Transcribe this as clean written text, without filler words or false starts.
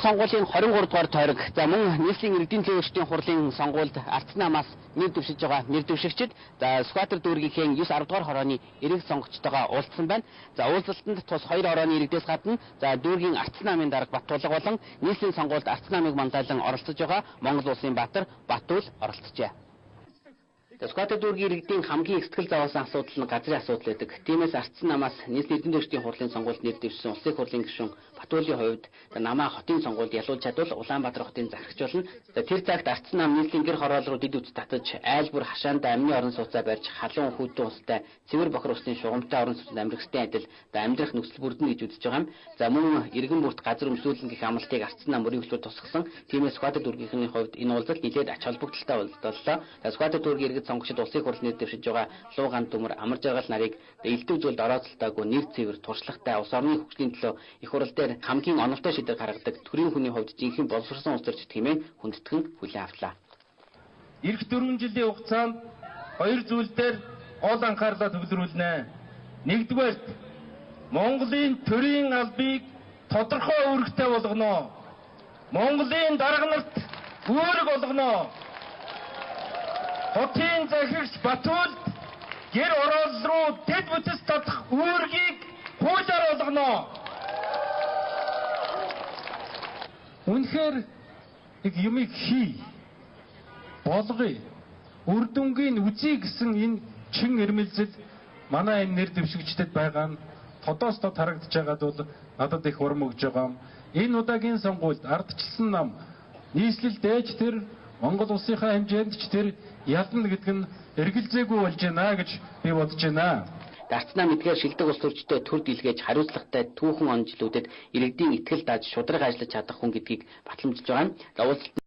Сонгуулийн 23 дугаар тойрог за мөн нийслэлийн иргэдийн төлөөлөгчдийн хурлын сонгуульд ардсан намаас нэр дэвшиж байгаа нэр дэвшигчид за Сүхбаатар дүүргийнхээ 9-10 дугаар хорооны иргэд сонгогчтойгоо уулзсан байна. За уулзалтанд тус 2 хорооны иргэдээс гадна за дүүргийн ардсан намын дарга Баттуулга болон нийслэлийн сонгуульд ардсан намыг манлайлан оролцож байгаа Монгол Улсын Баатар Баттуул оролцжээ. Сүхбаатар дүүргийн иргэдийн хамгийн их сэтгэл зовоосон асуудал нь газрын асуудал байдаг. Тиймээс ардсан намаас нийслэлийн иргэдийн төлөөлөгчдийн хурлын сонгуульд нэр дэвшсэн улсын хурлын гишүүн Баттуулын хувьд намаа хотын сонгуульд ялуулж чадвал Улаанбаатар хотын зарагч болно. Тэр цагт ардсан нам нийслэлийн гэр хороол руу дид үз татаж айл бүр хашаанд амны орон сууцаа барьж халуун хүйтэн устай цэвэр бохор усны шугамтай орон сууцад амьдрахтай адил амьдрах нөхцөл бүрдэнэ гэж үзэж байгаа юм. За мөн иргэн бүрт газар өмсүүлэн гэх амлалтыг ардсан нам мөрөглөөр тусгасан. Тиймээс Сүхбаатар дүүргийнхний хувьд энэ уулзалт нэлээд ач холбогдолтой боллоо. Сүхбаатар дүүргийн иргэд сонгогчид улсын хурлын нэр дэвшиж байгаа Лууган Төмөр амар жаргал нарыг элдв зүйлд орооцолтойгоо нэр цэвэр туршлагатай улс орны хөгжлийн төлөө их хурл дээр хамгийн оновтой шийдвэр гаргадаг төрийн хүний хувьд жинхэнэ боловсрсон улс төрч хэмээн хүндэтгэн хүлээн авлаа. Ирэх 4 жилийн хугацаанд хоёр зүйл дээр гол анхаарлаа төвлөрүүлнэ. Нэгдүгээр Монголын төрийн албыг тодорхой үүрэгтэй болгоно. Монголын дарга нарт үүрэг олгоно. Хотын захирагч Баттуулд гэр орол руу дэд бүтэц татах үүргийг хуулиар олгоно. Үнэхээр нэг юмыг хий, болгоё, үр дүнгийн үзье гэсэн энэ чин эрмэлзэл манай энэ нэр дэвшигчдэд байгаа нь тодоос тод харагдаж байгаад бол надад их урам өгж байгаа юм. Энэ удаагийн сонгуульд ардчилсан нам нийслэл дээж тэр Монгол улсынхаа хэмжээнд ч тэр ялна гэдэг нь эргэлзээгүй болж байна гэж би бодож байна. Ардсан нам эдгээр шилдэг улс төрчдөө төр дэлгээж хариуцлагатай түүхэн он жилүүдэд иргэдийн итгэл даж шударга ажиллаж чадах хүн гэдгийг батламжуулж байгаа юм.